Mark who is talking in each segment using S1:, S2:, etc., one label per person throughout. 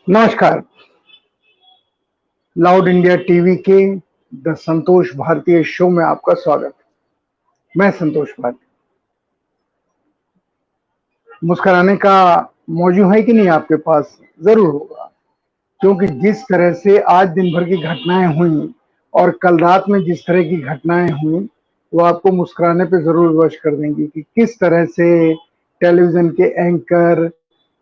S1: नमस्कार। Loud India TV के the संतोष भारतीय शो में आपका स्वागत। मैं संतोष भारती। मुस्कुराने का मौजू है कि नहीं आपके पास? जरूर होगा, क्योंकि जिस तरह से आज दिन भर की घटनाएं हुई और कल रात में जिस तरह की घटनाएं हुई वो आपको मुस्कुराने पे जरूर वश कर देंगी कि किस तरह से टेलीविजन के एंकर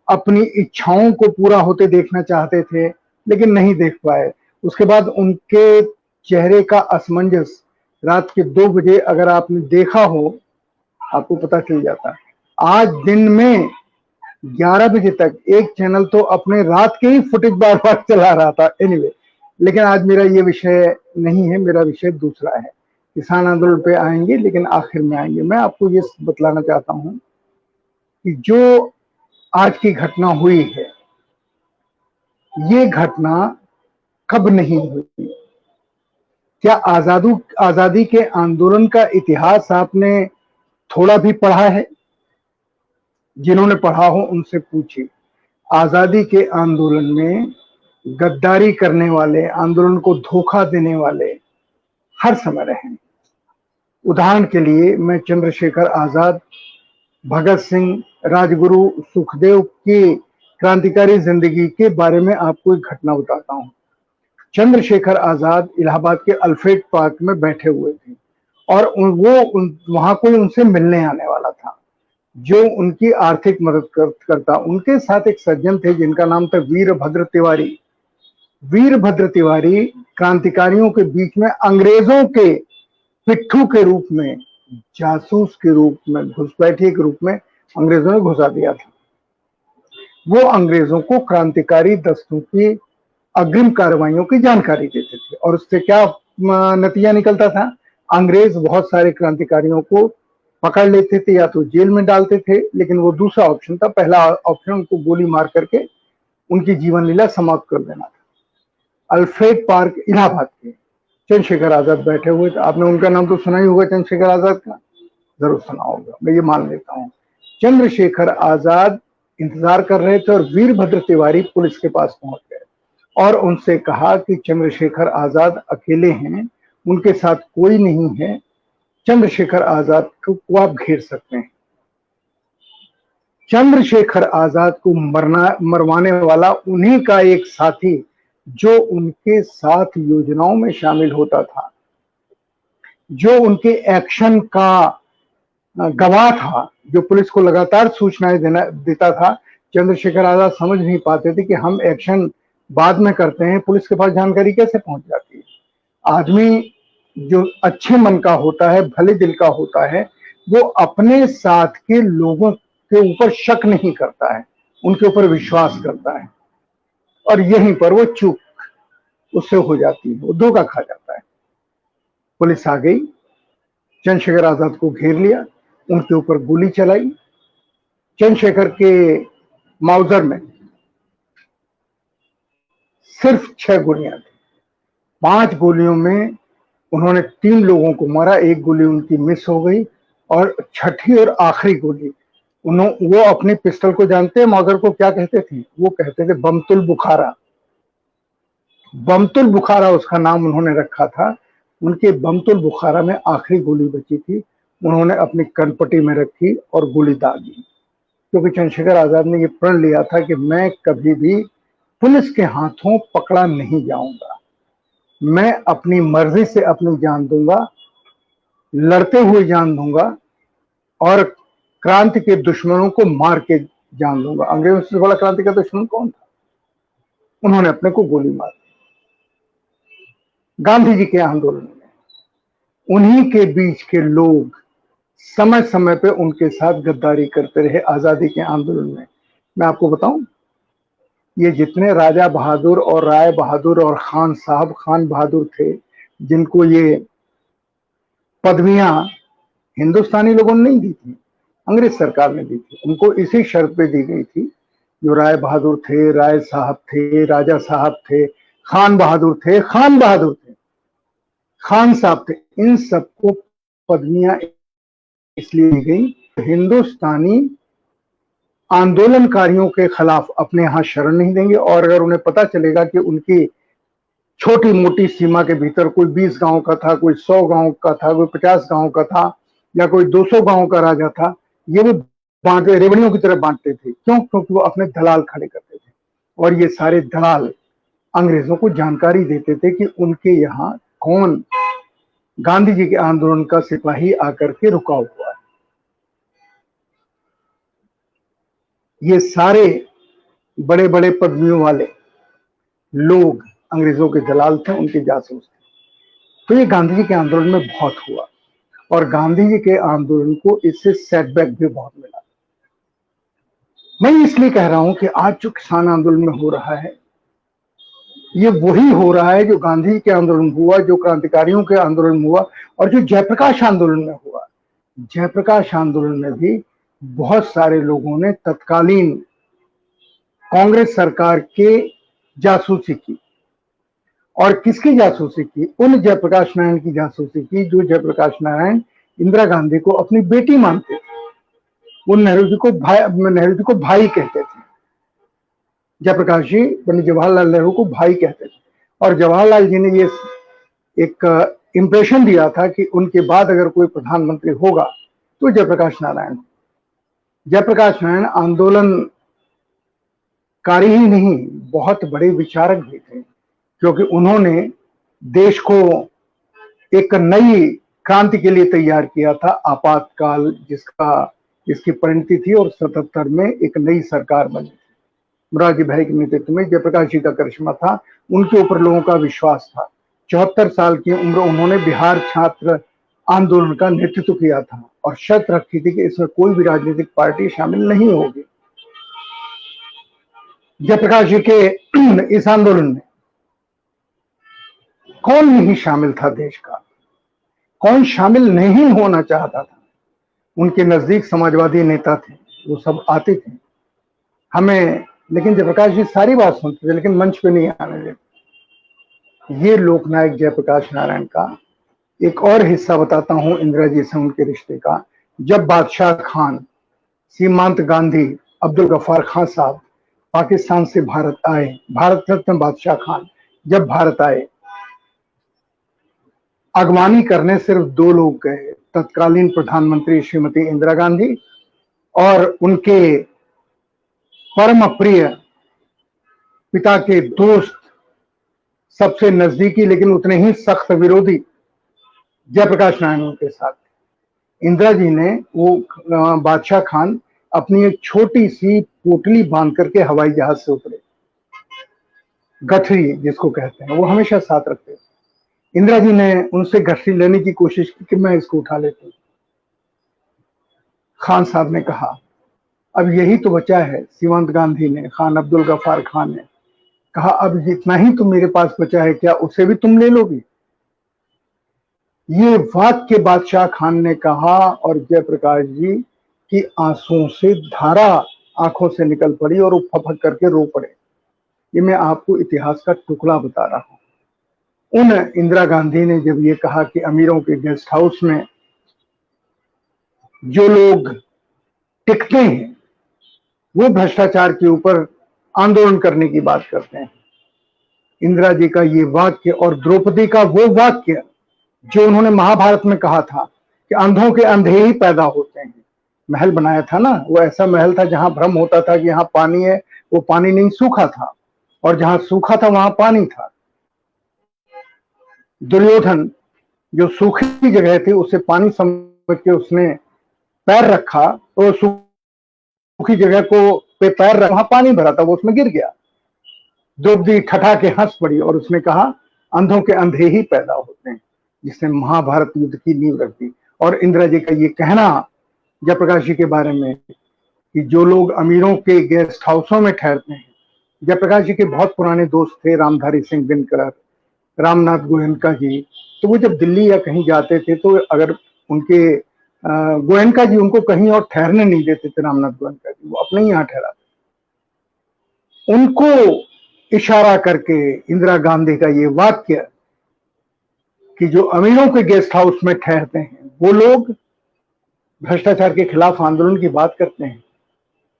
S1: अपनी इच्छाओं को पूरा होते देखना चाहते थे लेकिन नहीं देख पाए। उसके बाद उनके चेहरे का असमंजस रात के 2 बजे अगर आपने देखा हो आपको पता चल जाता। आज दिन में 11 बजे तक एक चैनल तो अपने रात के ही फुटेज बार बार चला रहा था। एनीवे, लेकिन आज मेरा ये विषय नहीं है, मेरा विषय दूसरा है। किसान आंदोलन पे आएंगे लेकिन आखिर में आएंगे। मैं आपको ये बतलाना चाहता हूं कि जो आज की घटना हुई है ये घटना कब नहीं हुई। क्या आजादी के आंदोलन का इतिहास आपने थोड़ा भी पढ़ा है? जिन्होंने पढ़ा हो उनसे पूछिए। आजादी के आंदोलन में गद्दारी करने वाले, आंदोलन को धोखा देने वाले हर समय रहे। उदाहरण के लिए मैं चंद्रशेखर आजाद, भगत सिंह, राजगुरु, सुखदेव की क्रांतिकारी जिंदगी के बारे में आपको एक घटना बताता हूं। चंद्रशेखर आजाद इलाहाबाद के अल्फ्रेड पार्क में बैठे हुए थे और वहां कोई उनसे मिलने आने वाला था जो उनकी आर्थिक मदद करता। उनके साथ एक सज्जन थे जिनका नाम था वीरभद्र तिवारी। वीरभद्र तिवारी क्रांतिकारियों के बीच में अंग्रेजों के पिट्ठू के रूप में, जासूस के रूप में, घुसपैठिए के रूप में अंग्रेजों ने घुसा दिया था। वो अंग्रेजों को क्रांतिकारी दस्तों की अग्रिम कार्रवाइयों की जानकारी देते थे और उससे क्या नतीजा निकलता था? अंग्रेज बहुत सारे क्रांतिकारियों को पकड़ लेते थे या तो जेल में डालते थे, लेकिन वो दूसरा ऑप्शन था। पहला ऑप्शन उनको गोली मार करके उनकी जीवन लीला समाप्त कर देना था। अल्फ्रेड पार्क इलाहाबाद के चंद्रशेखर आजाद बैठे हुए थे। आपने उनका नाम तो सुना ही होगा, चंद्रशेखर आजाद का जरूर सुना होगा, मैं ये मान लेता हूँ। चंद्रशेखर आजाद इंतजार कर रहे थे और वीरभद्र तिवारी पुलिस के पास पहुंच गए और उनसे कहा कि चंद्रशेखर आजाद अकेले हैं, उनके साथ कोई नहीं है, चंद्रशेखर आजाद को आप घेर सकते हैं। चंद्रशेखर आजाद को मरवाने वाला उन्हीं का एक साथी जो उनके साथ योजनाओं में शामिल होता था, जो उनके एक्शन का गवाह था, जो पुलिस को लगातार सूचनाएं देता था। चंद्रशेखर आजाद समझ नहीं पाते थे कि हम एक्शन बाद में करते हैं, पुलिस के पास जानकारी कैसे पहुंच जाती है। आदमी जो अच्छे मन का होता है, भले दिल का होता है, वो अपने साथ के लोगों के ऊपर शक नहीं करता है, उनके ऊपर विश्वास करता है और यहीं पर वो चूक उससे हो जाती है, वो धोखा खा जाता है। पुलिस आ गई, चंद्रशेखर आजाद को घेर लिया, उनके ऊपर गोली चलाई। चंद्रशेखर के माउजर में सिर्फ 6 गोलियां थी। 5 गोलियों में उन्होंने 3 लोगों को मारा, एक गोली उनकी मिस हो गई और छठी और आखिरी गोली वो अपनी पिस्टल को जानते हैं मौजर को क्या कहते थे? वो कहते थे बमतुल बुखारा। बमतुल बुखारा उसका नाम उन्होंने रखा था। उनके बमतुल बुखारा में आखिरी गोली बची थी, उन्होंने अपनी कनपट्टी में रखी और गोली दाग दी, क्योंकि चंद्रशेखर आजाद ने ये प्रण लिया था कि मैं कभी भी पुलिस के हाथों पकड़ा नहीं जाऊंगा, मैं अपनी मर्जी से अपनी जान दूंगा, लड़ते हुए जान दूंगा और क्रांति के दुश्मनों को मार के जान दूंगा। अंग्रेजों से बड़ा क्रांति का दुश्मन कौन था? उन्होंने अपने को गोली मार दी। गांधी जी के आंदोलन में उन्हीं के बीच के लोग समय समय पे उनके साथ गद्दारी करते रहे। आजादी के आंदोलन में मैं आपको बताऊं, ये जितने राजा बहादुर और राय बहादुर और खान साहब, खान बहादुर थे, जिनको ये पदवियां हिंदुस्तानी लोगों ने नहीं दी थी, अंग्रेज सरकार ने दी थी। उनको इसी शर्त पे दी गई थी, जो राय बहादुर थे, राय साहब थे, राजा साहब थे, खान बहादुर थे, खान बहादुर थे, खान साहब थे, इन सबको पदवियां इसलिए दी गई। हिंदुस्तानी आंदोलनकारियों के खिलाफ अपने यहाँ शरण नहीं देंगे। और अगर उन्हें पता चलेगा कि उनकी छोटी मोटी सीमा के भीतर कोई 20 गांव का था, कोई 100 गांव का था, कोई 50 गांव का था, या कोई 200 गांव का राजा था, ये वो बांटे, रेवड़ियों की तरह बांटते थे। क्यों? क्योंकि वो अपने दलाल खड़े करते थे, और ये सारे दलाल अंग्रेजों को जानकारी देते थे कि उनके यहाँ कौन गांधी जी के आंदोलन का सिपाही आकर के रुका हुआ है। ये सारे बड़े बड़े पदवियों वाले लोग अंग्रेजों के दलाल थे, उनके जासूस थे। तो ये गांधी जी के आंदोलन में बहुत हुआ, और गांधी जी के आंदोलन को इससे सेटबैक भी बहुत मिला। मैं इसलिए कह रहा हूं कि आज जो किसान आंदोलन में हो रहा है, ये वही हो रहा है जो गांधी के आंदोलन में हुआ, जो क्रांतिकारियों के आंदोलन में हुआ, और जो जयप्रकाश आंदोलन में हुआ। जयप्रकाश आंदोलन में भी बहुत सारे लोगों ने तत्कालीन कांग्रेस सरकार के जासूसी की। और किसकी जासूसी की? उन जयप्रकाश नारायण की जासूसी की जो जयप्रकाश नारायण इंदिरा गांधी को अपनी बेटी मानते थे। वो नेहरू जी को भाई कहते थे। जयप्रकाश जी पंडित जवाहरलाल नेहरू को भाई कहते थे, और जवाहरलाल जी ने ये एक इंप्रेशन दिया था कि उनके बाद अगर कोई प्रधानमंत्री होगा तो जयप्रकाश नारायण। जयप्रकाश नारायण आंदोलनकारी ही नहीं, बहुत बड़े विचारक भी थे, क्योंकि उन्होंने देश को एक नई क्रांति के लिए तैयार किया था। आपातकाल जिसकी परिणति थी, और 77 में एक नई सरकार बनी थी। मोरारजी भाई के नेतृत्व में जयप्रकाश जी का करिश्मा था, उनके ऊपर लोगों का विश्वास था। 74 साल की उम्र उन्होंने बिहार छात्र आंदोलन का नेतृत्व किया था, और शर्त रखी थी कि इसमें कोई भी राजनीतिक पार्टी शामिल नहीं होगी। जयप्रकाश जी के इस आंदोलन में कौन नहीं शामिल था? देश का कौन शामिल नहीं होना चाहता था? उनके नजदीक समाजवादी नेता थे, वो सब आते थे हमें, लेकिन जयप्रकाश जी सारी बात सुनते थे, लेकिन मंच पे नहीं आने देते। ये लोकनायक जयप्रकाश नारायण का एक और हिस्सा बताता हूं इंदिरा जी से उनके रिश्ते का। जब बादशाह खान, सीमांत गांधी, अब्दुल गफ्फार खान साहब पाकिस्तान से भारत आए, भारत रत्न बादशाह खान जब भारत आए, अगवानी करने सिर्फ 2 लोग गए, तत्कालीन प्रधानमंत्री श्रीमती इंदिरा गांधी और उनके परम प्रिय पिता के दोस्त, सबसे नजदीकी लेकिन उतने ही सख्त विरोधी जयप्रकाश नारायण के साथ। इंदिरा जी ने वो बादशाह खान अपनी एक छोटी सी पोटली बांध करके हवाई जहाज से उतरे, गठरी जिसको कहते हैं, वो हमेशा साथ रखते थे। इंदिरा जी ने उनसे गठरी लेने की कोशिश की कि मैं इसको उठा लेती हूँ। खान साहब ने कहा, अब यही तो बचा है। सीमांत गांधी ने, खान अब्दुल गफ्फार खान ने कहा, अब जितना ही तो मेरे पास बचा है, क्या उसे भी तुम ले लोगी? ये वाक्य बादशाह खान ने कहा, और जयप्रकाश जी की आंसुओं से धारा आंखों से निकल पड़ी, और वो फपक करके रो पड़े। ये मैं आपको इतिहास का टुकड़ा बता रहा हूं। उन इंदिरा गांधी ने जब ये कहा कि अमीरों के गेस्ट हाउस में जो लोग टिकते हैं वो भ्रष्टाचार के ऊपर आंदोलन करने की बात करते हैं, इंदिरा जी का ये वाक्य और द्रौपदी का वो वाक्य जो उन्होंने महाभारत में कहा था कि अंधों के अंधे ही पैदा होते हैं। महल बनाया था ना, वो ऐसा महल था जहां भ्रम होता था कि यहाँ पानी है, वो पानी नहीं, सूखा था, और जहां सूखा था वहां पानी था। दुर्योधन जो सूखी जगह थी उसे पानी समझ के उसने पैर रखा, तो सूखी जगह को पे पैर रखा, वहां पानी भरा था, वो उसमें गिर गया। द्रौपदी ठठा के हंस पड़ी और उसने कहा, अंधों के अंधे ही पैदा होते हैं, जिसने महाभारत युद्ध की नींव रख दी। और इंदिरा जी का ये कहना जयप्रकाश जी के बारे में कि जो लोग अमीरों के गेस्ट हाउसों में ठहरते हैं, जयप्रकाश जी के बहुत पुराने दोस्त थे रामधारी सिंह दिनकर, रामनाथ गोयनका जी, तो वो जब दिल्ली या कहीं जाते थे तो अगर उनके गोयनका जी उनको कहीं और ठहरने नहीं देते थे, रामनाथ गोयनका जी, वो अपने ही यहाँ ठहराते। उनको इशारा करके इंदिरा गांधी का ये वाक्य कि जो अमीरों के गेस्ट हाउस में ठहरते हैं वो लोग भ्रष्टाचार के खिलाफ आंदोलन की बात करते हैं,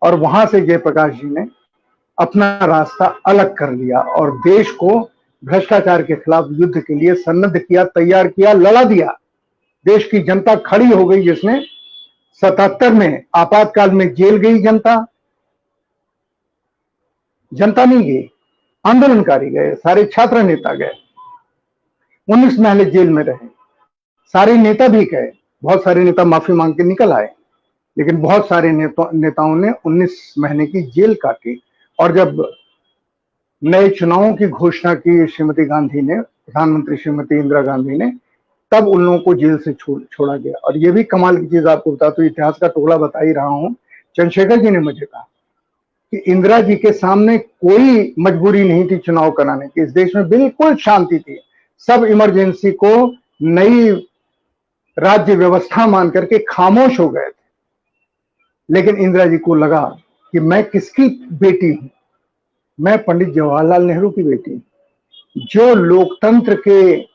S1: और वहां से जयप्रकाश जी ने अपना रास्ता अलग कर लिया और देश को भ्रष्टाचार के खिलाफ युद्ध के लिए सन्नद्ध किया, तैयार किया, लड़ा दिया। देश की जनता खड़ी हो गई, जिसने 77 में आपातकाल में जेल गई जनता नहीं गई, आंदोलनकारी गए, सारे छात्र नेता गए, 19 महीने जेल में रहे, सारे नेता भी गए, बहुत सारे नेता माफी मांग के निकल आए, लेकिन बहुत सारे नेताओं ने 19 महीने की जेल काटी। और जब नए चुनावों की घोषणा की श्रीमती गांधी ने, प्रधानमंत्री श्रीमती इंदिरा गांधी ने, तब उन लोगों को जेल से छोड़ा गया। और ये भी कमाल की चीज आपको बताता हूं, इतिहास का टुकड़ा बता ही रहा हूं, चंद्रशेखर जी ने मुझे कहा कि इंदिरा जी के सामने कोई मजबूरी नहीं थी चुनाव कराने की, इस देश में बिल्कुल शांति थी, सब इमरजेंसी को नई राज्य व्यवस्था मान करके खामोश हो गए थे। लेकिन इंदिरा जी को लगा कि मैं किसकी बेटी हूं, मैं पंडित जवाहरलाल नेहरू की बेटी हूं, जो लोकतंत्र के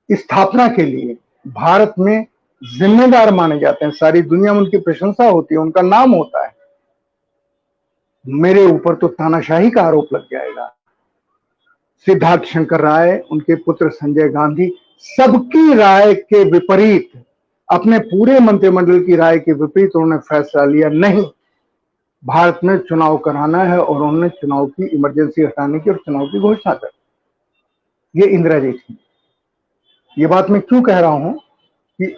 S1: स्थापना के लिए भारत में जिम्मेदार माने जाते हैं, सारी दुनिया में उनकी प्रशंसा होती है, उनका नाम होता है। मेरे ऊपर तो तानाशाही का आरोप लग जाएगा। सिद्धार्थ शंकर राय, उनके पुत्र संजय गांधी, सबकी राय के विपरीत, अपने पूरे मंत्रिमंडल की राय के विपरीत उन्होंने फैसला लिया, नहीं, भारत में चुनाव कराना है, और उन्होंने चुनाव की इमरजेंसी हटाने की और चुनाव की घोषणा कर। ये इंदिरा जी थी। ये बात मैं क्यों कह रहा हूं कि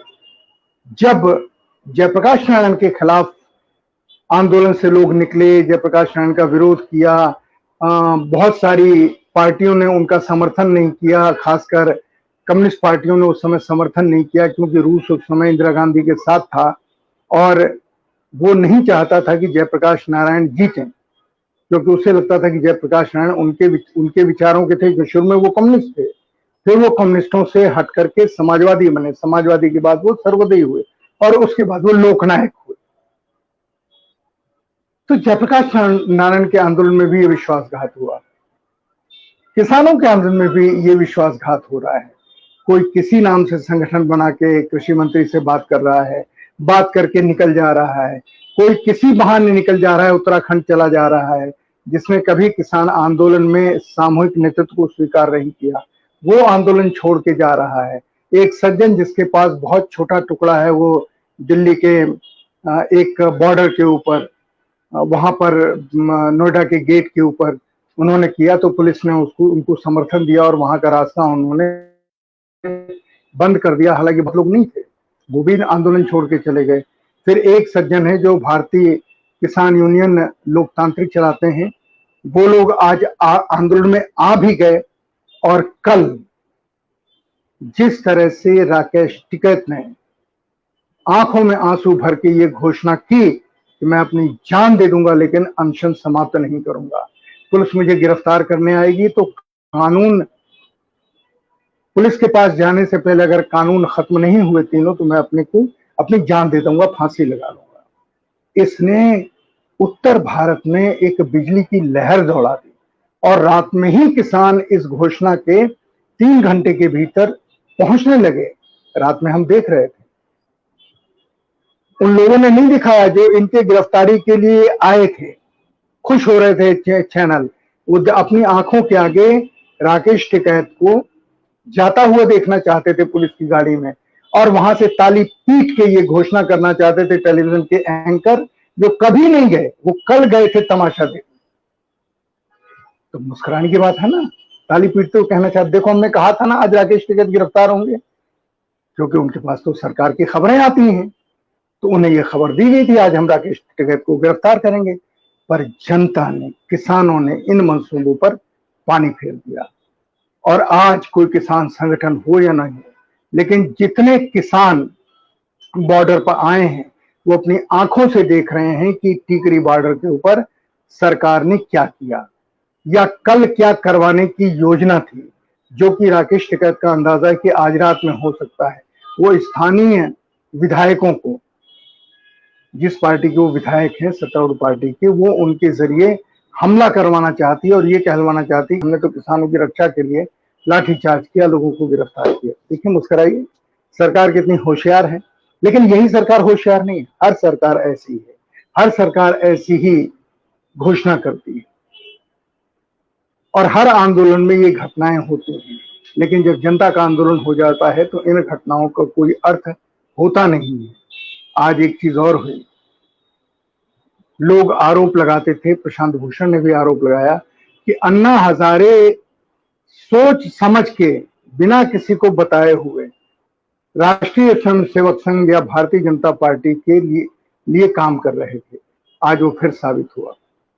S1: जब जयप्रकाश नारायण के खिलाफ आंदोलन से लोग निकले, जयप्रकाश नारायण का विरोध किया, बहुत सारी पार्टियों ने उनका समर्थन नहीं किया, खासकर कम्युनिस्ट पार्टियों ने उस समय समर्थन नहीं किया, क्योंकि रूस उस समय इंदिरा गांधी के साथ था और वो नहीं चाहता था कि जयप्रकाश नारायण जीतें, क्योंकि उसे लगता था कि जयप्रकाश नारायण उनके विचारों के थे, जो शुरू में वो कम्युनिस्ट थे, फिर वो कम्युनिस्टों से हट करके समाजवादी बने, समाजवादी के बाद वो सर्वोदयी हुए और उसके बाद वो लोकनायक हुए। तो जयप्रकाश नारायण के आंदोलन में भी ये विश्वासघात हुआ, किसानों के आंदोलन में भी ये विश्वासघात हो रहा है। कोई किसी नाम से संगठन बना के कृषि मंत्री से बात कर रहा है, बात करके निकल जा रहा है, कोई किसी बहाने निकल जा रहा है, उत्तराखंड चला जा रहा है, जिसने कभी किसान आंदोलन में सामूहिक नेतृत्व को स्वीकार नहीं किया, वो आंदोलन छोड़ के जा रहा है। एक सज्जन जिसके पास बहुत छोटा टुकड़ा है, वो दिल्ली के एक बॉर्डर के ऊपर, वहां पर नोएडा के गेट के ऊपर उन्होंने किया, तो पुलिस ने उनको समर्थन दिया और वहां का रास्ता उन्होंने बंद कर दिया। हालांकि बहुत लोग नहीं थे, वो भी आंदोलन छोड़ के चले गए। फिर एक सज्जन है जो भारतीय किसान यूनियन लोकतांत्रिक चलाते हैं, वो लोग आज आंदोलन में आ भी गए। और कल जिस तरह से राकेश टिकैत ने आंखों में आंसू भर के ये घोषणा की कि मैं अपनी जान दे दूंगा लेकिन अनशन समाप्त नहीं करूंगा, पुलिस मुझे गिरफ्तार करने आएगी तो कानून, पुलिस के पास जाने से पहले अगर कानून खत्म नहीं हुए तीनों, तो मैं अपनी जान दे दूंगा, फांसी लगा लूंगा। इसने उत्तर भारत में एक बिजली की लहर दौड़ा दी और रात में ही किसान इस घोषणा के 3 घंटे के भीतर पहुंचने लगे। रात में हम देख रहे थे, उन लोगों ने नहीं दिखाया जो इनके गिरफ्तारी के लिए आए थे, खुश हो रहे थे चैनल, वो अपनी आंखों के आगे राकेश टिकैत को जाता हुआ देखना चाहते थे पुलिस की गाड़ी में, और वहां से ताली पीट के ये घोषणा करना चाहते थे टेलीविजन के एंकर, जो कभी नहीं गए, वो कल गए थे तमाशा देखने। तो मुस्कुराने की बात है ना, ताली पीटते हुए कहना चाहते, देखो हमने कहा था ना आज राकेश टिकैत गिरफ्तार होंगे, क्योंकि उनके पास तो सरकार की खबरें आती हैं, तो उन्हें यह खबर दी गई थी आज हम राकेश टिकैत को गिरफ्तार करेंगे। पर जनता ने, किसानों ने इन मंसूबों पर पानी फेर दिया। और आज कोई किसान संगठन हो या नहीं, लेकिन जितने किसान बॉर्डर पर आए हैं वो अपनी आंखों से देख रहे हैं कि टिकरी बॉर्डर के ऊपर सरकार ने क्या किया या कल क्या करवाने की योजना थी, जो कि राकेश टिकैत का अंदाजा है कि आज रात में हो सकता है। वो स्थानीय विधायकों को, जिस पार्टी के वो विधायक हैं, सत्तारूढ़ पार्टी के, वो उनके जरिए हमला करवाना चाहती है और ये कहलवाना चाहती है हमने तो किसानों की रक्षा के लिए लाठीचार्ज किया, लोगों को गिरफ्तार किया। देखिए, मुस्कुराइए, सरकार कितनी होशियार है। लेकिन यही सरकार होशियार नहीं है, हर सरकार ऐसी है। हर सरकार ऐसी ही घोषणा करती है और हर आंदोलन में ये घटनाएं होती हैं, लेकिन जब जनता का आंदोलन हो जाता है तो इन घटनाओं का कोई अर्थ होता नहीं है। आज एक चीज और हुई, लोग आरोप लगाते थे, प्रशांत भूषण ने भी आरोप लगाया कि अन्ना हजारे सोच समझ के बिना किसी को बताए हुए राष्ट्रीय स्वयंसेवक संघ या भारतीय जनता पार्टी के लिए काम कर रहे थे। आज वो फिर साबित हुआ।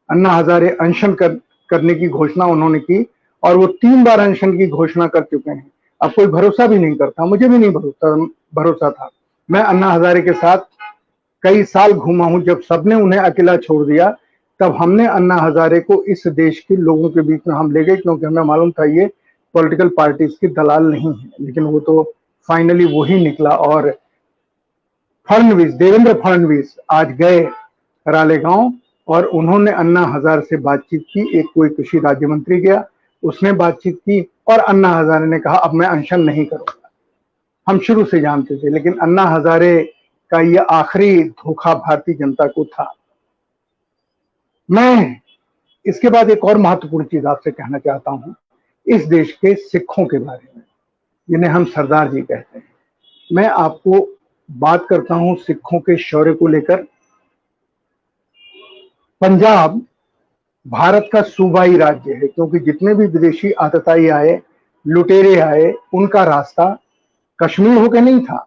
S1: अन्ना हजारे अनशन करने की घोषणा उन्होंने की और वो 3 बार अनशन की घोषणा कर चुके हैं। अब कोई भरोसा भी नहीं करता, मुझे भी नहीं भरोसा था। मैं अन्ना हजारे के साथ कई साल घूमा हूं। जब सबने उन्हें अकेला छोड़ दिया तब हमने अन्ना हजारे को इस देश के लोगों के बीच में हम ले गए, क्योंकि हमें मालूम था ये पॉलिटिकल पार्टीज की दलाल नहीं है। लेकिन वो तो फाइनली वही निकला और देवेंद्र फडणवीस आज गए रालेगांव और उन्होंने अन्ना हजारे से बातचीत की। एक कोई कृषि राज्य मंत्री गया, उसने बातचीत की और अन्ना हजारे ने कहा अब मैं अनशन नहीं करूंगा। हम शुरू से जानते थे, लेकिन अन्ना हजारे का यह आखिरी धोखा भारतीय जनता को था। मैं इसके बाद एक और महत्वपूर्ण चीज आपसे कहना चाहता हूं, इस देश के सिखों के बारे में, जिन्हें हम सरदार जी कहते हैं। मैं आपको बात करता हूं सिखों के शौर्य को लेकर। पंजाब भारत का सूबाई राज्य है, क्योंकि जितने भी विदेशी आतताई आए, लुटेरे आए, उनका रास्ता कश्मीर होकर नहीं था,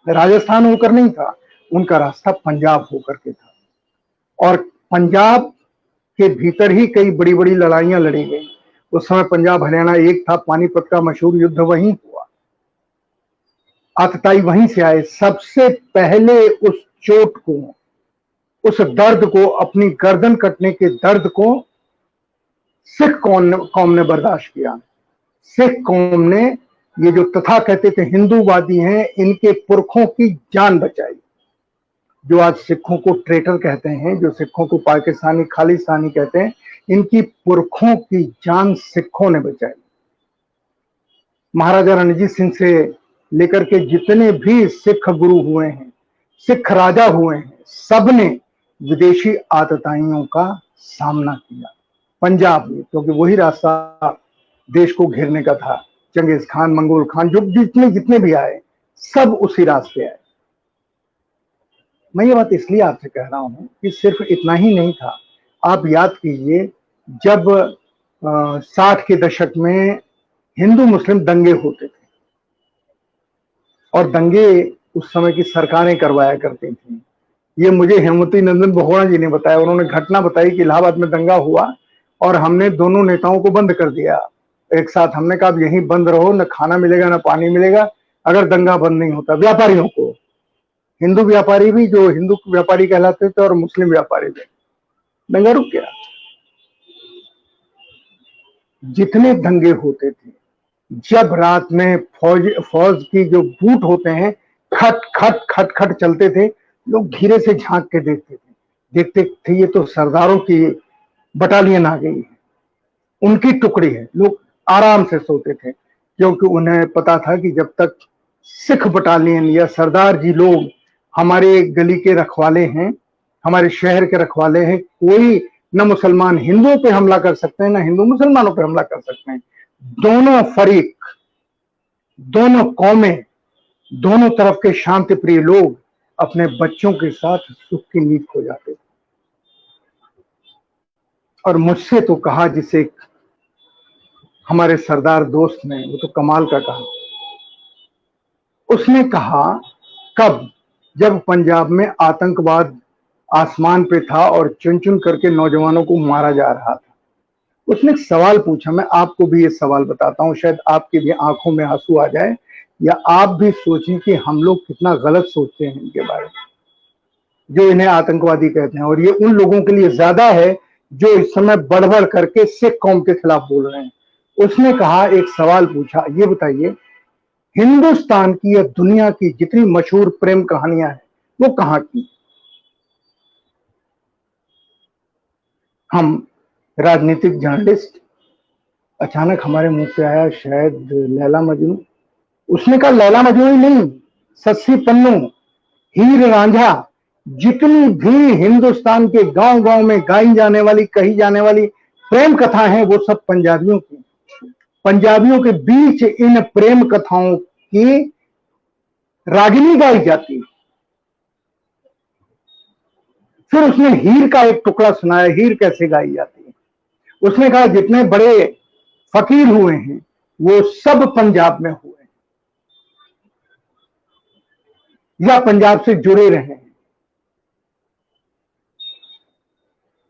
S1: राजस्थान होकर नहीं था, उनका रास्ता पंजाब होकर के था। और पंजाब के भीतर ही कई बड़ी बड़ी लड़ाइयां लड़ी गई। उस समय पंजाब हरियाणा एक था। पानीपत का मशहूर युद्ध वहीं हुआ, आतताई वहीं से आए। सबसे पहले उस चोट को, उस दर्द को, अपनी गर्दन कटने के दर्द को सिख कौम ने बर्दाश्त किया। सिख कौम ने, ये जो तथा कहते थे हिंदूवादी हैं, इनके पुरखों की जान बचाई। जो आज सिखों को ट्रेटर कहते हैं, जो सिखों को पाकिस्तानी खालिस्तानी कहते हैं, इनकी पुरखों की जान सिखों ने बचाई। महाराजा रणजीत सिंह से लेकर के जितने भी सिख गुरु हुए हैं, सिख राजा हुए हैं, सबने विदेशी आतताइयों का सामना किया पंजाब में, क्योंकि वही रास्ता देश को घेरने का था। चंगेज खान, मंगोल खान, जो जितने भी आए, सब उसी रास्ते आए। मैं ये बात इसलिए आपसे कह रहा हूं कि सिर्फ इतना ही नहीं था। आप याद कीजिए, जब 60 के दशक में हिंदू मुस्लिम दंगे होते थे, और दंगे उस समय की सरकारें करवाया करती थी। ये मुझे हेमवती नंदन बोहरा जी ने बताया। उन्होंने घटना बताई कि इलाहाबाद में दंगा हुआ और हमने दोनों नेताओं को बंद कर दिया एक साथ। हमने कहा यहीं बंद रहो, न खाना मिलेगा न पानी मिलेगा अगर दंगा बंद नहीं होता। व्यापारियों को, हिंदू व्यापारी भी, जो हिंदू व्यापारी कहलाते थे, और मुस्लिम व्यापारी भी। दंगा रुक गया। जितने दंगे होते थे, जब रात में फौज की जो बूट होते हैं, खट खट खट खट चलते थे, लोग धीरे से झांक के देखते थे ये तो सरदारों की बटालियन आ गई है, उनकी टुकड़ी है। लोग आराम से सोते थे, क्योंकि उन्हें पता था कि जब तक सिख बटालियन या सरदार जी लोग हमारे गली के रखवाले हैं, हमारे शहर के रखवाले हैं, कोई न मुसलमान हिंदुओं पे हमला कर सकते हैं, न हिंदू मुसलमानों पे हमला कर सकते हैं। दोनों फरीक, दोनों कौमें, दोनों तरफ के शांति प्रिय लोग अपने बच्चों के साथ सुख की नींद खो जाते थे। और मुझसे तो कहा, जिसे हमारे सरदार दोस्त ने, वो तो कमाल का कहा। उसने कहा, कब? जब पंजाब में आतंकवाद आसमान पे था और चुन चुन करके नौजवानों को मारा जा रहा था। उसने एक सवाल पूछा। मैं आपको भी ये सवाल बताता हूं, शायद आपकी भी आंखों में आंसू आ जाए, या आप भी सोचें कि हम लोग कितना गलत सोचते हैं इनके बारे में, जो इन्हें आतंकवादी कहते हैं। और ये उन लोगों के लिए ज्यादा है जो इस समय बढ़ बढ़ करके सिख कौम के खिलाफ बोल रहे हैं। उसने कहा, एक सवाल पूछा, ये बताइए, हिंदुस्तान की या दुनिया की जितनी मशहूर प्रेम कहानियां हैं, वो कहां की? हम राजनीतिक जर्नलिस्ट, अचानक हमारे मुंह से आया शायद लैला मजनू। उसने कहा लैला मजनू ही नहीं, सस्सी पन्नू, हीर रांझा, जितनी भी हिंदुस्तान के गांव गांव में गाई जाने वाली, कही जाने वाली प्रेम कथा है, वो सब पंजाबियों की। पंजाबियों के बीच इन प्रेम कथाओं की रागिनी गाई जाती है। फिर उसने हीर का एक टुकड़ा सुनाया, हीर कैसे गाई जाती है। उसने कहा जितने बड़े फकीर हुए हैं वो सब पंजाब में हुए या पंजाब से जुड़े रहे हैं।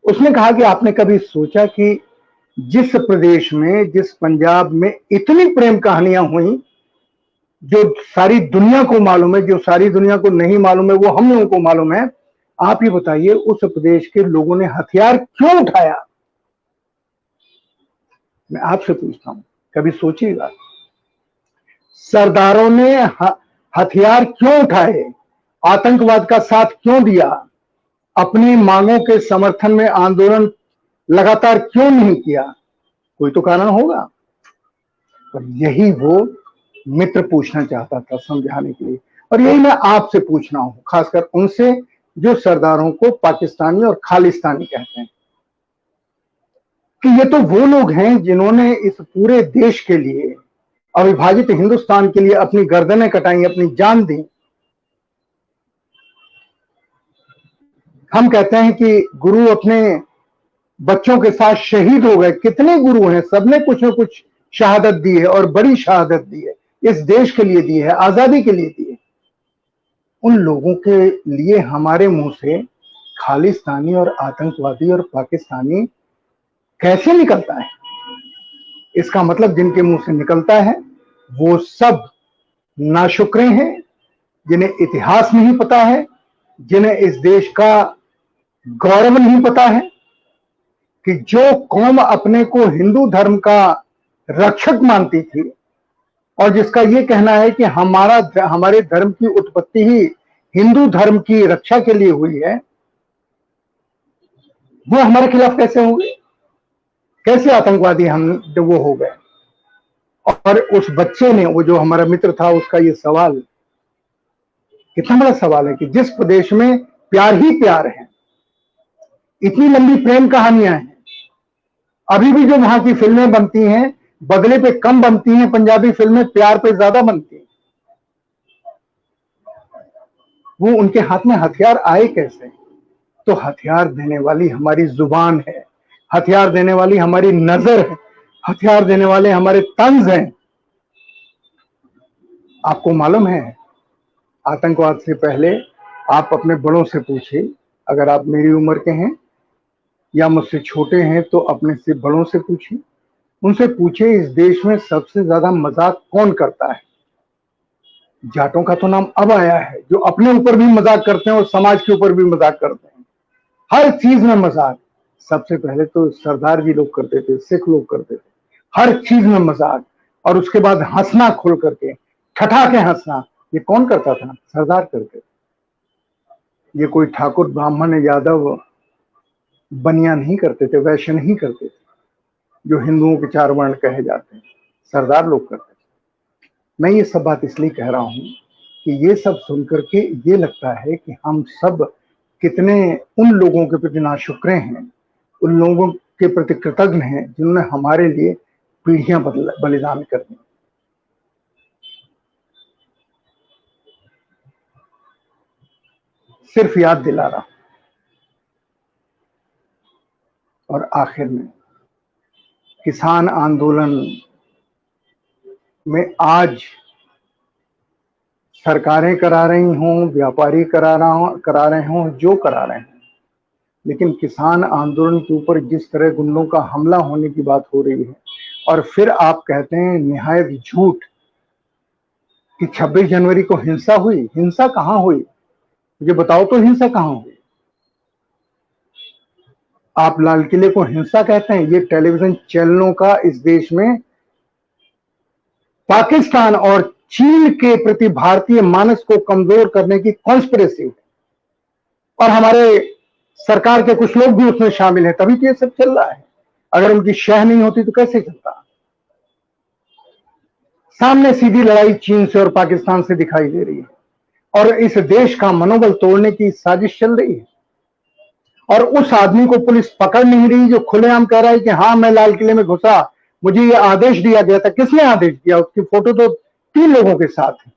S1: उसने कहा कि आपने कभी सोचा कि जिस प्रदेश में, जिस पंजाब में इतनी प्रेम कहानियां हुई, जो सारी दुनिया को मालूम है, जो सारी दुनिया को नहीं मालूम है वो हम लोगों को मालूम है, आप ये बताइए उस प्रदेश के लोगों ने हथियार क्यों उठाया? मैं आपसे पूछता हूं, कभी सोचिएगा, सरदारों ने हथियार क्यों उठाए? आतंकवाद का साथ क्यों दिया? अपनी मांगों के समर्थन में आंदोलन लगातार क्यों नहीं किया? कोई तो कारण होगा। और यही वो मित्र पूछना चाहता था, समझाने के लिए। और यही मैं आपसे पूछ रहा हूं, खासकर उनसे जो सरदारों को पाकिस्तानी और खालिस्तानी कहते हैं, कि ये तो वो लोग हैं जिन्होंने इस पूरे देश के लिए, अविभाजित हिंदुस्तान के लिए अपनी गर्दनें कटाई, अपनी जान दी। हम कहते हैं कि गुरु अपने बच्चों के साथ शहीद हो गए। कितने गुरु हैं, सबने कुछ न कुछ शहादत दी है, और बड़ी शहादत दी है, इस देश के लिए दी है, आजादी के लिए दी है। उन लोगों के लिए हमारे मुंह से खालिस्तानी और आतंकवादी और पाकिस्तानी कैसे निकलता है? इसका मतलब जिनके मुंह से निकलता है वो सब नाशुक्रे हैं, जिन्हें इतिहास नहीं पता है, जिन्हें इस देश का गौरव नहीं पता है, कि जो कौम अपने को हिंदू धर्म का रक्षक मानती थी और जिसका ये कहना है कि हमारे धर्म की उत्पत्ति ही हिंदू धर्म की रक्षा के लिए हुई है, वो हमारे खिलाफ कैसे हो गए? कैसे आतंकवादी हम वो हो गए? और उस बच्चे ने, वो जो हमारा मित्र था, उसका ये सवाल कितना बड़ा सवाल है कि जिस प्रदेश में प्यार ही प्यार है, इतनी लंबी प्रेम कहानियां हैं, अभी भी जो वहां की फिल्में बनती हैं बदले पे कम बनती हैं, पंजाबी फिल्में प्यार पे ज्यादा बनती हैं। वो उनके हाथ में हथियार आए कैसे? तो हथियार देने वाली हमारी जुबान है, हथियार देने वाली हमारी नजर है, हथियार देने वाले हमारे तंज हैं। आपको मालूम है, आतंकवाद से पहले आप अपने बड़ों से पूछिए, अगर आप मेरी उम्र के हैं या मुझसे छोटे हैं तो अपने से बड़ों से पूछिए, उनसे पूछिए इस देश में सबसे ज्यादा मजाक कौन करता है? जाटों का तो नाम अब आया है, जो अपने ऊपर भी मजाक करते हैं और समाज के ऊपर भी मजाक करते हैं, हर चीज में मजाक। सबसे पहले तो सरदार जी लोग करते थे, सिख लोग करते थे, हर चीज में मजाक। और उसके बाद हंसना, खुल करके ठठा के हंसना, ये कौन करता था? सरदार करते थे। ये कोई ठाकुर, ब्राह्मण, यादव, बनिया नहीं करते थे, वैश्य नहीं करते थे, जो हिंदुओं के 4 वर्ण कहे जाते हैं, सरदार लोग करते थे। मैं ये सब बात इसलिए कह रहा हूं कि ये सब सुनकर के ये लगता है कि हम सब कितने उन लोगों के प्रति नाशुक्रे हैं, उन लोगों के प्रति कृतज्ञ हैं जिन्होंने हमारे लिए पीढ़ियां बलिदान कर दी। सिर्फ याद दिला रहा। और आखिर में किसान आंदोलन में आज सरकारें करा रही हों, व्यापारी करा रहे हों, जो करा रहे हैं, लेकिन किसान आंदोलन के ऊपर जिस तरह गुंडों का हमला होने की बात हो रही है, और फिर आप कहते हैं निहायत झूठ कि 26 जनवरी को हिंसा हुई। हिंसा कहां हुई? मुझे बताओ तो, हिंसा कहां हुई? आप लाल किले को हिंसा कहते हैं? ये टेलीविजन चैनलों का इस देश में पाकिस्तान और चीन के प्रति भारतीय मानस को कमजोर करने की कॉन्स्पिरेसी है, और हमारे सरकार के कुछ लोग भी उसमें शामिल हैं, तभी तो ये सब चल रहा है। अगर उनकी शह नहीं होती तो कैसे चलता? सामने सीधी लड़ाई चीन से और पाकिस्तान से दिखाई दे रही है। और इस देश का मनोबल तोड़ने की साजिश चल रही है। और उस आदमी को पुलिस पकड़ नहीं रही जो खुलेआम कह रहा है कि हाँ मैं लाल किले में घुसा, मुझे ये आदेश दिया गया था। किसने आदेश दिया? उसकी फोटो तो 3 लोगों के साथ है।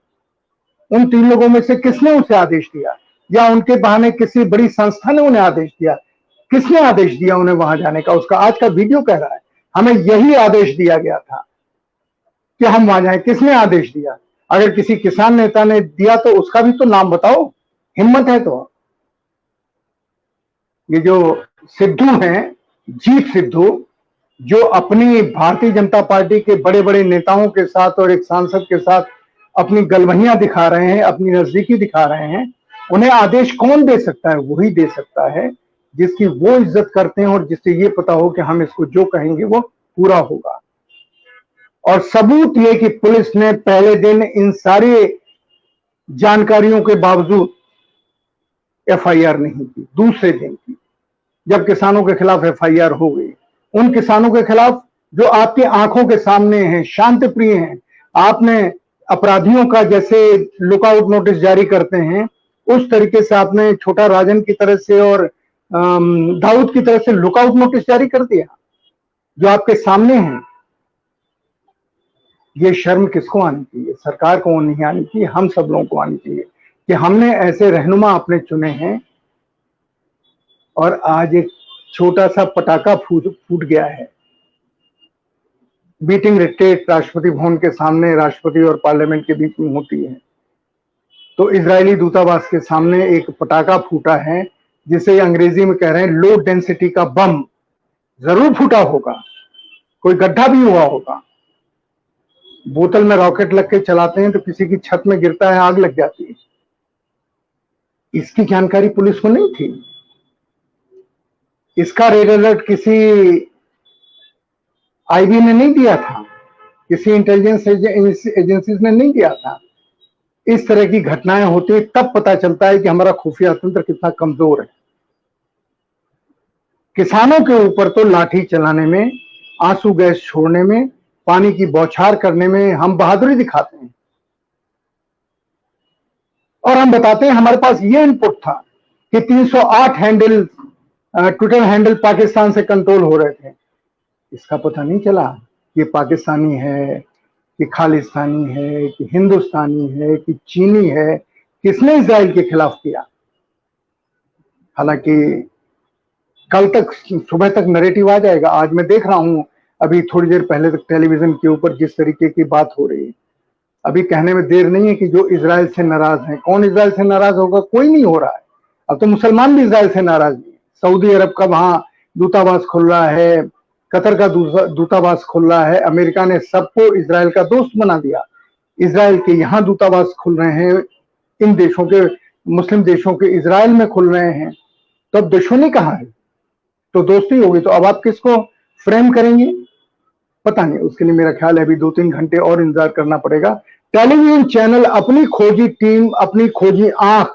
S1: उन 3 लोगों में से किसने उसे आदेश दिया? या उनके बहाने किसी बड़ी संस्था ने उन्हें आदेश दिया? किसने आदेश दिया उन्हें वहां जाने का? उसका आज का वीडियो कह रहा है हमें यही आदेश दिया गया था कि हम वहां जाएं। किसने आदेश दिया? अगर किसी किसान नेता ने दिया तो उसका भी तो नाम बताओ, हिम्मत है तो। ये जो सिद्धू हैं, जीत सिद्धू, जो अपनी भारतीय जनता पार्टी के बड़े बड़े नेताओं के साथ और एक सांसद के साथ अपनी गलवहियां दिखा रहे हैं, अपनी नजदीकी दिखा रहे हैं, उन्हें आदेश कौन दे सकता है? वही दे सकता है जिसकी वो इज्जत करते हैं और जिससे ये पता हो कि हम इसको जो कहेंगे वो पूरा होगा। और सबूत ये कि पुलिस ने पहले दिन इन सारी जानकारियों के बावजूद एफआईआर नहीं की। दूसरे दिन की, जब किसानों के खिलाफ एफआईआर हो गई, उन किसानों के खिलाफ जो आपकी आंखों के सामने हैं, शांति प्रिय हैं, आपने अपराधियों का जैसे लुकआउट नोटिस जारी करते हैं उस तरीके से आपने छोटा राजन की तरह से और दाऊद की तरह से लुकआउट नोटिस जारी कर दिया जो आपके सामने हैं। ये शर्म किसको आनी चाहिए? सरकार को नहीं आनी चाहिए, हम सब लोगों को आनी चाहिए कि हमने ऐसे रहनुमा अपने चुने हैं और आज एक छोटा सा पटाखा फूट गया है। बीटिंग रिट्रीट राष्ट्रपति भवन के सामने राष्ट्रपति और पार्लियामेंट के बीच में होती है, तो इजरायली दूतावास के सामने एक पटाखा फूटा है जिसे अंग्रेजी में कह रहे हैं लो डेंसिटी का बम। जरूर फूटा होगा, कोई गड्ढा भी हुआ होगा। बोतल में रॉकेट लग के चलाते हैं तो किसी की छत में गिरता है, आग लग जाती है। इसकी जानकारी पुलिस को नहीं थी। इसका रेड अलर्ट किसी आईबी ने नहीं दिया था, किसी इंटेलिजेंस एजेंसीज ने नहीं दिया था। इस तरह की घटनाएं होती तब पता चलता है कि हमारा खुफिया तंत्र कितना कमजोर है। किसानों के ऊपर तो लाठी चलाने में, आंसू गैस छोड़ने में, पानी की बौछार करने में हम बहादुरी दिखाते हैं और हम बताते हैं हमारे पास ये इनपुट था कि 308 हैंडल ट्विटर हैंडल पाकिस्तान से कंट्रोल हो रहे थे। इसका पता नहीं चला ये पाकिस्तानी है कि खालिस्तानी है कि हिंदुस्तानी है कि चीनी है। किसने इजराइल के खिलाफ किया? हालांकि कल तक सुबह तक नैरेटिव आ जाएगा। आज मैं देख रहा हूं अभी थोड़ी देर पहले तक टेलीविजन के ऊपर जिस तरीके की बात हो रही है, अभी कहने में देर नहीं है कि जो इजराइल से नाराज हैं। कौन इजराइल से नाराज होगा? कोई नहीं हो रहा है। अब तो मुसलमान भी इजराइल से नाराज नहीं है। सऊदी अरब का वहां दूतावास खुल रहा है, कतर का दूतावास खुल रहा है, अमेरिका ने सबको इजराइल का दोस्त बना दिया। इजराइल के यहाँ दूतावास खुल रहे हैं, इन देशों के, मुस्लिम देशों के इजराइल में खुल रहे हैं। तो अब दुश्मनी कहाँ है? तो दोस्ती होगी। तो अब आप किसको फ्रेम करेंगे? पता नहीं। उसके लिए मेरा ख्याल है अभी 2-3 घंटे और इंतजार करना पड़ेगा। टेलीविजन चैनल अपनी खोजी टीम, अपनी खोजी आंख,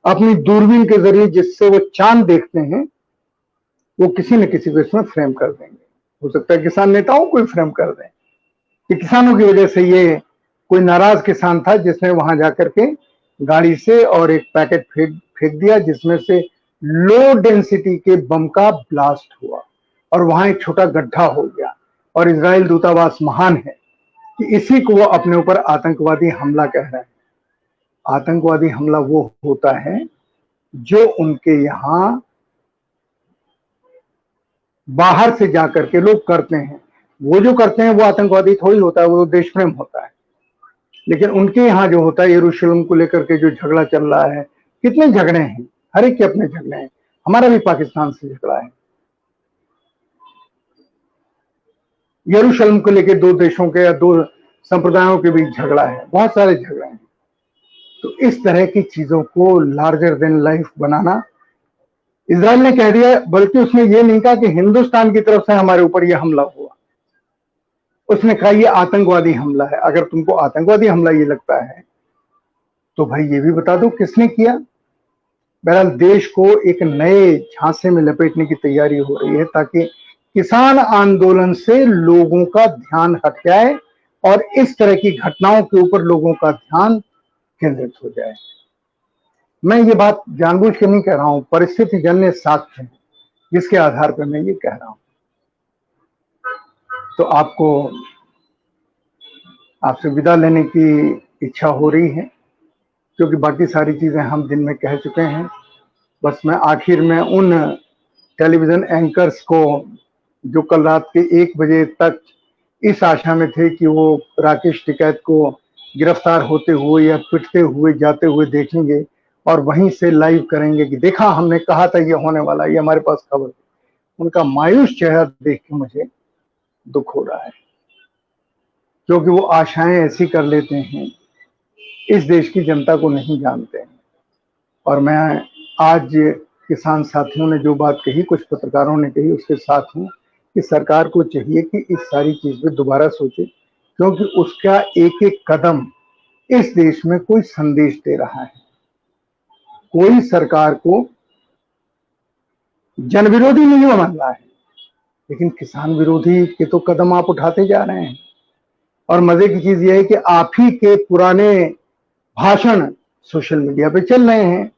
S1: अपनी दूरबीन के जरिए जिससे वो चांद देखते हैं, वो किसी न किसी को इसमें फ्रेम कर देंगे। हो सकता है किसान नेताओं को फ्रेम कर दें कि किसानों की वजह से ये कोई नाराज किसान था जिसने वहां जाकर के गाड़ी से और एक पैकेट फेंक दिया जिसमें से लो डेंसिटी के बम का ब्लास्ट हुआ और वहां एक छोटा गड्ढा हो गया। और इजराइल दूतावास महान है कि इसी को वो अपने ऊपर आतंकवादी हमला कह रहे हैं। आतंकवादी हमला वो होता है जो उनके यहां बाहर से जाकर के लोग करते हैं। वो जो करते हैं वो आतंकवादी थोड़ी होता है, वो देश प्रेम होता है। लेकिन उनके यहाँ जो होता है, यरूशलेम को लेकर के जो झगड़ा चल रहा है, कितने झगड़े हैं, हर एक के अपने झगड़े हैं। हमारा भी पाकिस्तान से झगड़ा है, यरूशलेम को लेकर दो देशों के या दो संप्रदायों के बीच झगड़ा है, बहुत सारे झगड़े हैं। तो इस तरह की चीजों को लार्जर देन लाइफ बनाना इजराइल ने कह दिया, बल्कि उसने ये नहीं कहा कि हिंदुस्तान की तरफ से हमारे ऊपर यह हमला हुआ। उसने कहा ये आतंकवादी हमला है। अगर तुमको आतंकवादी हमला ये लगता है तो भाई ये भी बता दो किसने किया। बहरहाल देश को एक नए झांसे में लपेटने की तैयारी हो रही है ताकि किसान आंदोलन से लोगों का ध्यान हट जाए और इस तरह की घटनाओं के ऊपर लोगों का ध्यान केंद्रित हो जाए। मैं ये बात जानबूझ के नहीं कह रहा हूं, परिस्थिति जन्य साक्ष्य है जिसके आधार पर मैं ये कह रहा हूं। तो आपसे विदा लेने की इच्छा हो रही है, क्योंकि बाकी सारी चीजें हम दिन में कह चुके हैं। बस मैं आखिर में उन टेलीविजन एंकर्स को जो कल रात के 1 बजे तक इस आशा में थे कि वो राकेश टिकैत को गिरफ्तार होते हुए या पिटते हुए जाते हुए देखेंगे और वहीं से लाइव करेंगे कि देखा हमने कहा था ये होने वाला, ये हमारे पास खबर थी, उनका मायूस चेहरा देख के मुझे दुख हो रहा है, क्योंकि वो आशाएं ऐसी कर लेते हैं, इस देश की जनता को नहीं जानते हैं। और मैं आज किसान साथियों ने जो बात कही, कुछ पत्रकारों ने कही, उसके साथ हूं कि सरकार को चाहिए कि इस सारी चीज पे दोबारा सोचे, क्योंकि उसका एक एक कदम इस देश में कोई संदेश दे रहा है। कोई सरकार को जन विरोधी नहीं बन रहा है, लेकिन किसान विरोधी के तो कदम आप उठाते जा रहे हैं। और मजे की चीज यह है कि आप ही के पुराने भाषण सोशल मीडिया पे चल रहे हैं।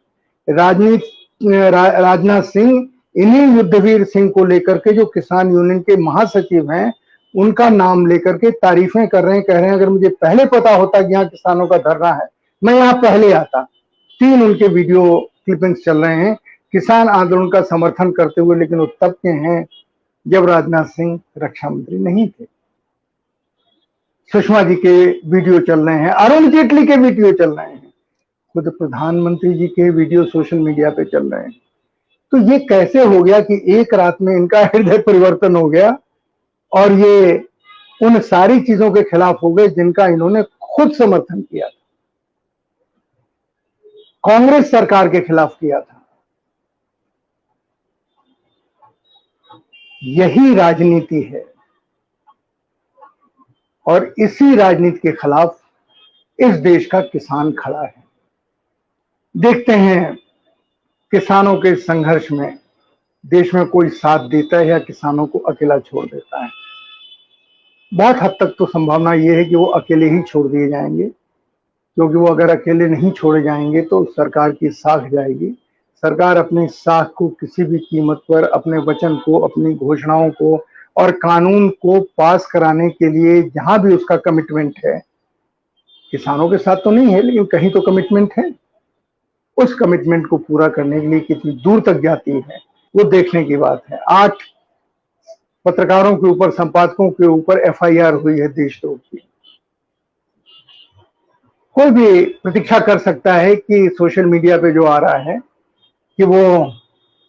S1: राजनाथ सिंह इन्हीं युद्धवीर सिंह को लेकर के, जो किसान यूनियन के महासचिव हैं, उनका नाम लेकर के तारीफें कर रहे हैं, कह रहे हैं अगर मुझे पहले पता होता कि यहाँ किसानों का धरना है, मैं यहाँ पहले आता। 3 उनके वीडियो क्लिपिंग्स चल रहे हैं किसान आंदोलन का समर्थन करते हुए, लेकिन वो तब के हैं जब राजनाथ सिंह रक्षा मंत्री नहीं थे। सुषमा जी के वीडियो चल रहे हैं, अरुण जेटली के वीडियो चल रहे हैं, खुद प्रधानमंत्री जी के वीडियो सोशल मीडिया पे चल रहे हैं। तो ये कैसे हो गया कि एक रात में इनका हृदय परिवर्तन हो गया और ये उन सारी चीजों के खिलाफ हो गए जिनका इन्होंने खुद समर्थन किया था, कांग्रेस सरकार के खिलाफ किया था। यही राजनीति है और इसी राजनीति के खिलाफ इस देश का किसान खड़ा है। देखते हैं किसानों के संघर्ष में देश में कोई साथ देता है या किसानों को अकेला छोड़ देता है। बहुत हद तक तो संभावना यह है कि वो अकेले ही छोड़ दिए जाएंगे, क्योंकि वो अगर अकेले नहीं छोड़े जाएंगे तो सरकार की साख जाएगी। सरकार अपनी साख को किसी भी कीमत पर, अपने वचन को, अपनी घोषणाओं को और कानून को पास कराने के लिए जहां भी उसका कमिटमेंट है, किसानों के साथ तो नहीं है लेकिन कहीं तो कमिटमेंट है, उस कमिटमेंट को पूरा करने के लिए कितनी दूर तक जाती है वो देखने की बात है। 8 पत्रकारों के ऊपर, संपादकों के ऊपर एफआईआर हुई है देशद्रोह की। कोई भी प्रतीक्षा कर सकता है कि सोशल मीडिया पे जो आ रहा है कि वो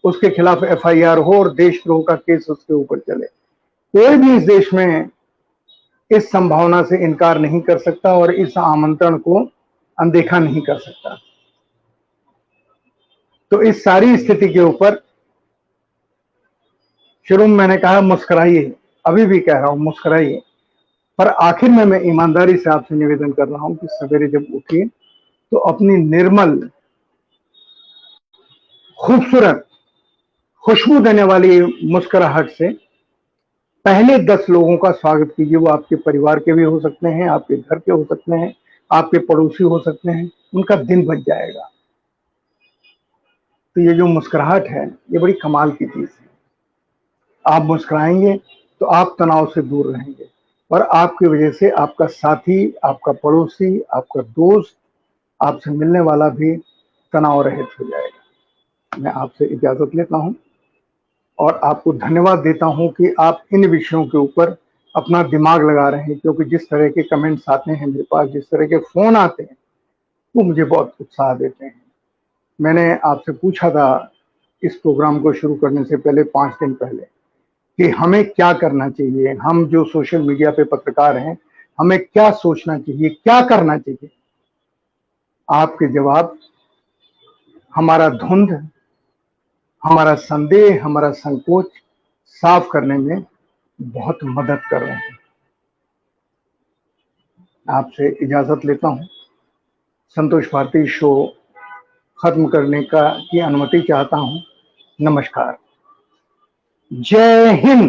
S1: उसके खिलाफ एफआईआर हो और देशद्रोह का केस उसके ऊपर चले। कोई भी इस देश में इस संभावना से इनकार नहीं कर सकता और इस आमंत्रण को अनदेखा नहीं कर सकता। तो इस सारी स्थिति के ऊपर शुरू में मैंने कहा मुस्कुराइए, अभी भी कह रहा हूं मुस्कुराइए, पर आखिर में मैं ईमानदारी से आपसे निवेदन कर रहा हूं कि सवेरे जब उठिए तो अपनी निर्मल, खूबसूरत, खुशबू देने वाली मुस्कुराहट से पहले 10 लोगों का स्वागत कीजिए। वो आपके परिवार के भी हो सकते हैं, आपके घर के हो सकते हैं, आपके पड़ोसी हो सकते हैं, उनका दिन बच जाएगा। तो ये जो मुस्कुराहट है ये बड़ी कमाल की चीज है। आप मुस्कुराएंगे तो आप तनाव से दूर रहेंगे और आपकी वजह से आपका साथी, आपका पड़ोसी, आपका दोस्त, आपसे मिलने वाला भी तनाव रहित हो जाएगा। मैं आपसे इजाजत लेता हूं और आपको धन्यवाद देता हूं कि आप इन विषयों के ऊपर अपना दिमाग लगा रहे हैं, क्योंकि जिस तरह के कमेंट्स आते हैं मेरे पास, जिस तरह के फोन आते हैं, वो मुझे बहुत उत्साह देते हैं। मैंने आपसे पूछा था इस प्रोग्राम को शुरू करने से पहले, 5 दिन पहले, कि हमें क्या करना चाहिए, हम जो सोशल मीडिया पे पत्रकार हैं हमें क्या सोचना चाहिए, क्या करना चाहिए। आपके जवाब हमारा धुंध, हमारा संदेह, हमारा संकोच साफ करने में बहुत मदद कर रहे हैं। आपसे इजाजत लेता हूं। संतोष भारती शो खत्म करने की अनुमति चाहता हूं। नमस्कार, जय हिंद।